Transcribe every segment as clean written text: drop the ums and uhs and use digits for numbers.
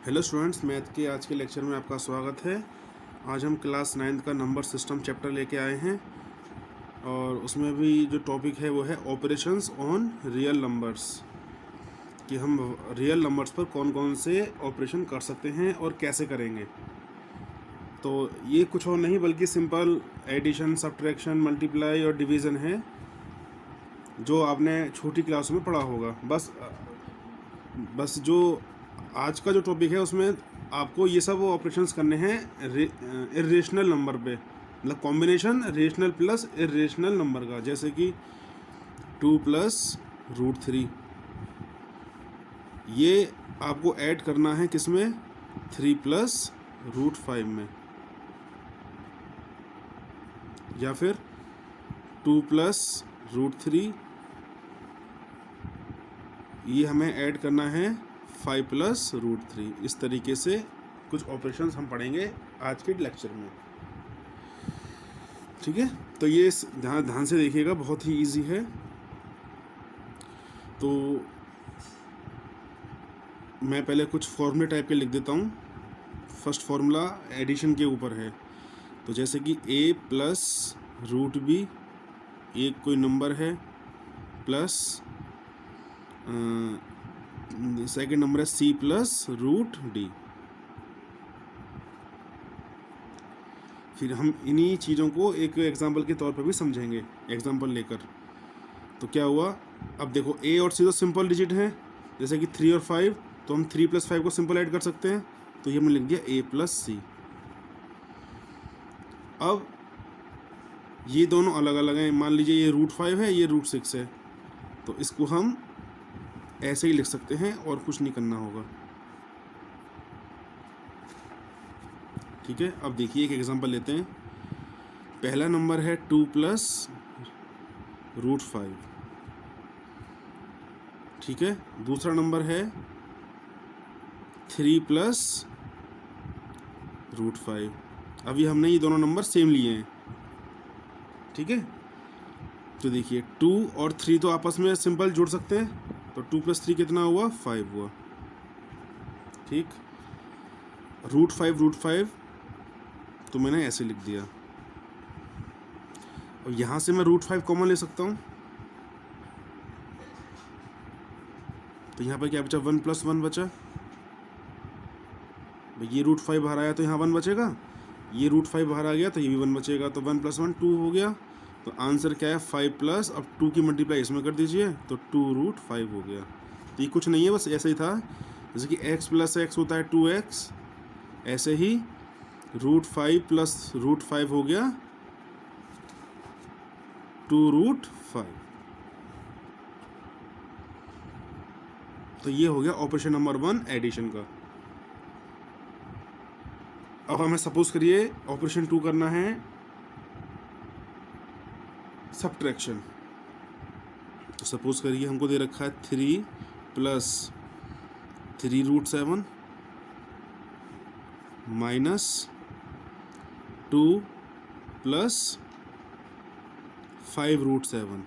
Hello students, math के आज के लेक्चर में आपका स्वागत है। आज हम क्लास 9 का नंबर सिस्टम चैप्टर लेके आए हैं और उसमें भी जो टॉपिक है वो है ऑपरेशंस ऑन रियल नंबर्स, कि हम रियल नंबर्स पर कौन कौन से ऑपरेशन कर सकते हैं और कैसे करेंगे। तो ये कुछ और नहीं बल्कि सिंपल एडिशन, सब्ट्रैक्शन, मल्टीप्लाई और डिवीज़न है, जो आपने छोटी क्लासों में पढ़ा होगा। बस जो आज का जो टॉपिक है उसमें आपको ये सब ऑपरेशंस करने हैं इरेशनल नंबर पे, मतलब combination rational plus irrational number का, जैसे कि 2 प्लस √3। ये आपको ऐड करना है किसमें? 3 प्लस √5 में, या फिर 2 प्लस √3 ये हमें ऐड करना है 5 प्लस √3। इस तरीके से कुछ ऑपरेशंस हम पढ़ेंगे आज के लेक्चर में, ठीक है। तो ये ध्यान से देखिएगा, बहुत ही इजी है। तो मैं पहले कुछ फॉर्मूले टाइप के लिख देता हूँ। फर्स्ट फार्मूला एडिशन के ऊपर है, तो जैसे कि a प्लस √b, एक कोई नंबर है, प्लस सेकेंड नंबर है c प्लस √d। फिर हम इन्हीं चीज़ों को एक एग्जांपल के तौर पर भी समझेंगे, एग्जांपल लेकर। तो क्या हुआ, अब देखो a और c तो सिंपल डिजिट हैं, जैसे कि 3 और 5, तो हम 3 + 5 को सिंपल ऐड कर सकते हैं, तो ये हमने लिख दिया a + c। अब ये दोनों अलग अलग हैं, मान लीजिए ये √5 है, ये √6 है, तो इसको हम ऐसे ही लिख सकते हैं और कुछ नहीं करना होगा, ठीक है। अब देखिए एक एग्जांपल लेते हैं। पहला नंबर है 2 प्लस √5, ठीक है। दूसरा नंबर है 3 प्लस √5। अभी हमने ये दोनों नंबर सेम लिए हैं, ठीक है। तो देखिए 2 और 3 तो आपस में सिंपल जोड़ सकते हैं, तो 2 + 3 कितना हुआ? 5 हुआ, ठीक। √5 तो मैंने ऐसे लिख दिया। और यहाँ से मैं √5 कॉमन ले सकता हूँ, तो यहाँ पर क्या बचा? 1 + 1 बचा। ये √5 बाहर आया तो यहाँ 1 बचेगा, ये √5 बाहर आ गया तो ये भी 1 बचेगा, तो 1 + 1 2 हो गया। तो आंसर क्या है? 5 प्लस, अब 2 की मल्टीप्लाई इसमें कर दीजिए, तो 2√5 हो गया। तो ये कुछ नहीं है, बस ऐसे ही था, जैसे कि x + x होता है 2x, ऐसे ही √5 + √5 हो गया 2√5। तो ये हो गया ऑपरेशन नंबर 1 एडिशन का। अब हमें सपोज करिए ऑपरेशन 2 करना है सब्ट्रैक्शन। तो सपोज करिए हमको दे रखा है 3 + 3√7 माइनस 2 + 5√7।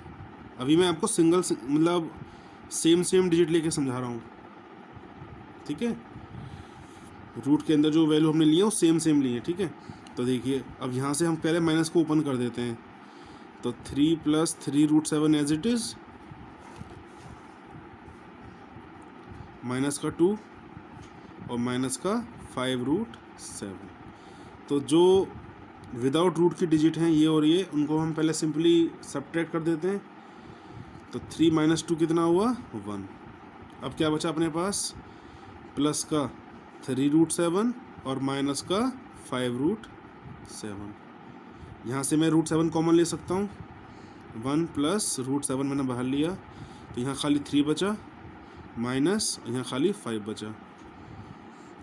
अभी मैं आपको मतलब सेम डिजिट लेके समझा रहा हूँ, ठीक है। रूट के अंदर जो वैल्यू हमने लिए वो सेम लिए, ठीक है। तो देखिए अब यहाँ से हम पहले माइनस को ओपन कर देते हैं, तो 3 + 3√7 एज इट इज़, माइनस का 2 और माइनस का 5√7। तो जो विदाउट रूट की डिजिट हैं ये और ये, उनको हम पहले सिंपली सब्ट्रैक्ट कर देते हैं। तो 3 - 2 कितना हुआ? 1। अब क्या बचा अपने पास? प्लस का 3√7 और माइनस का 5√7। यहाँ से मैं √7 कॉमन ले सकता हूँ, 1 + √7 मैंने बाहर लिया, तो यहाँ खाली 3 बचा, माइनस यहाँ खाली 5 बचा।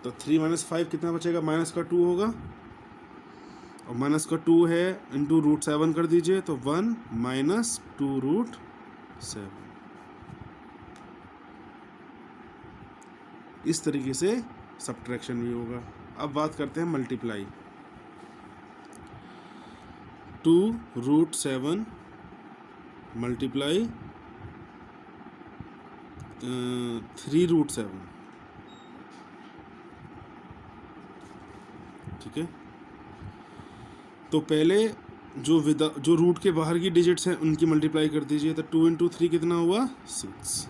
तो 3 - 5 कितना बचेगा? माइनस का 2 होगा, और माइनस का 2 है इंटू √7 कर दीजिए, तो 1 - 2√7। इस तरीके से सब्ट्रैक्शन भी होगा। अब बात करते हैं मल्टीप्लाई। 2√7 मल्टीप्लाई 3√7, ठीक है, तो पहले जो रूट के बाहर की डिजिट्स हैं उनकी मल्टीप्लाई कर दीजिए। तो 2 × 3 कितना हुआ 6।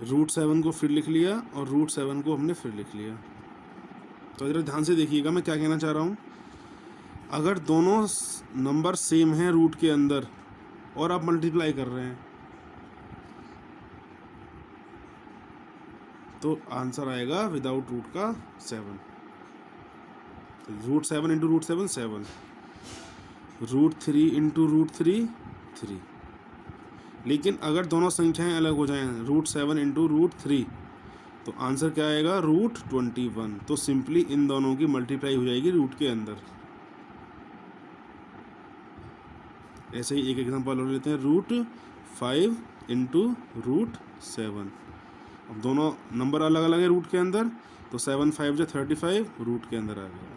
√7 को फिर लिख लिया और √7 को हमने फिर लिख लिया। तो ज़रा ध्यान से देखिएगा मैं क्या कहना चाह रहा हूँ। अगर दोनों नंबर सेम हैं रूट के अंदर और आप मल्टीप्लाई कर रहे हैं तो आंसर आएगा विदाउट रूट का 7। √7 × √7 7, √3 × √3 3। लेकिन अगर दोनों संख्याएं अलग हो जाएं √7 × √3 तो आंसर क्या आएगा √21। तो सिंपली इन दोनों की मल्टीप्लाई हो जाएगी रूट के अंदर। ऐसे ही एक एग्जांपल और लेते हैं √5 × √7। अब दोनों नंबर अलग अलग है रूट के अंदर तो 7 5 35 रूट के अंदर आ गया।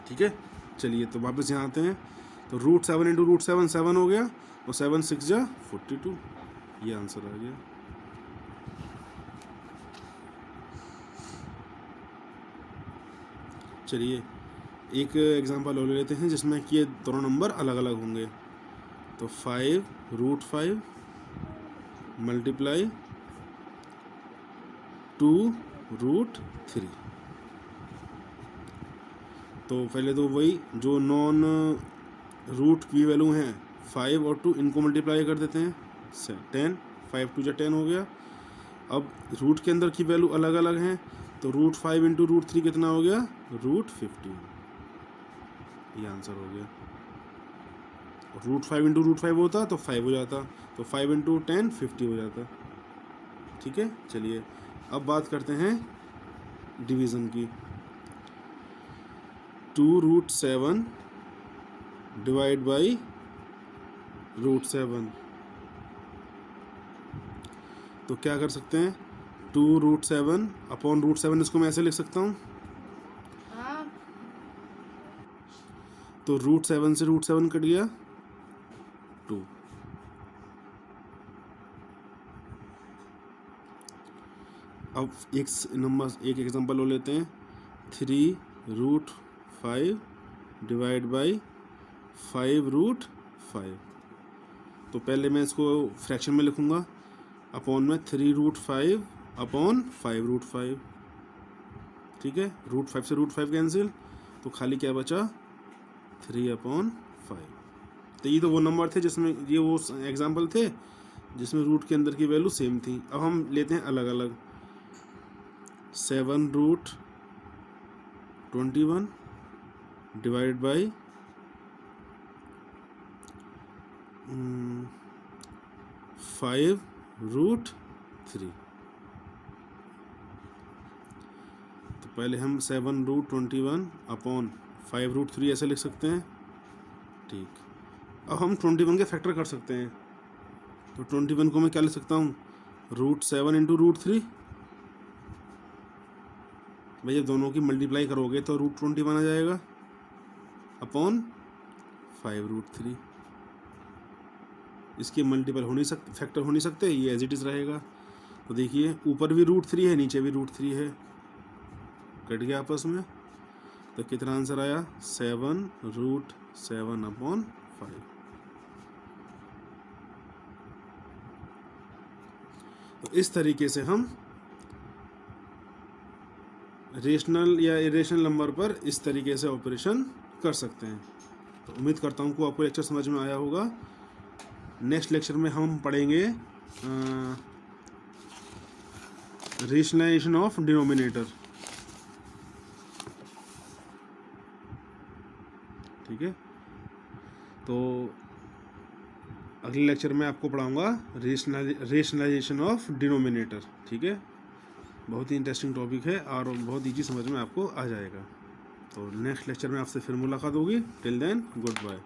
ठीक है, चलिए तो वापस यहाँ आते हैं। तो √7 × √7 7 हो गया और 7 6 42, ये आंसर आ गया। चलिए एक एग्जांपल और ले लेते हैं जिसमें कि ये दोनों नंबर अलग अलग होंगे। तो 5 √5 मल्टीप्लाई 2 √3। तो पहले तो वही जो नॉन रूट की वैल्यू हैं 5 और 2 इनको मल्टीप्लाई कर देते हैं 10, 5 2 10 हो गया। अब रूट के अंदर की वैल्यू अलग अलग हैं तो √5 × √3 कितना हो गया √15, ये आंसर हो गया। √5 × √5 होता तो 5 हो जाता, तो 5 × 10 50 हो जाता। ठीक है, चलिए अब बात करते हैं डिवीज़न की। 2 √7 डिवाइड बाई √7। तो क्या कर सकते हैं 2 √7 अपॉन √7, इसको मैं ऐसे लिख सकता हूँ। तो √7 से √7 कट गया 2। अब एक एग्जांपल हो लेते हैं 3 √5 डिवाइड बाई 5 √5। तो पहले मैं इसको फ्रैक्शन में लिखूंगा अपॉन में 3 √5 अपॉन 5 √5। ठीक है, √5 से √5 कैंसिल, तो खाली क्या बचा 3/5। तो ये तो वो नंबर थे जिसमें ये वो एग्जांपल थे जिसमें रूट के अंदर की वैल्यू सेम थी। अब हम लेते हैं अलग अलग। 7 √21 डिवाइड बाई 5 √3। तो पहले हम 7 √21 अपॉन 5 √3 ऐसे लिख सकते हैं। ठीक, अब हम 21 के फैक्टर कर सकते हैं। तो 21 को मैं क्या लिख सकता हूँ √7 × √3। भैया दोनों की मल्टीप्लाई करोगे तो √21 आ जाएगा अपॉन 5 √3। इसके मल्टीपल हो नहीं सकते, फैक्टर हो नहीं सकते, ये एज इट इज़ रहेगा। तो देखिए ऊपर भी √3 है नीचे भी √3 है, कट गया आपस में। तो कितना आंसर आया 7 √7/5। तो इस तरीके से हम रेशनल या इरेशनल नंबर पर इस तरीके से ऑपरेशन कर सकते हैं। तो उम्मीद करता हूँ कि आपको लेक्चर समझ में आया होगा। नेक्स्ट लेक्चर में हम पढ़ेंगे रेशनलाइजेशन ऑफ डिनोमिनेटर। ठीक है, तो अगले लेक्चर में आपको पढ़ाऊंगा रेशनलाइजेशन ऑफ डिनोमिनेटर। ठीक है, बहुत ही इंटरेस्टिंग टॉपिक है और बहुत ईजी समझ में आपको आ जाएगा। तो नेक्स्ट लेक्चर में आपसे फिर मुलाकात होगी। Till then good bye.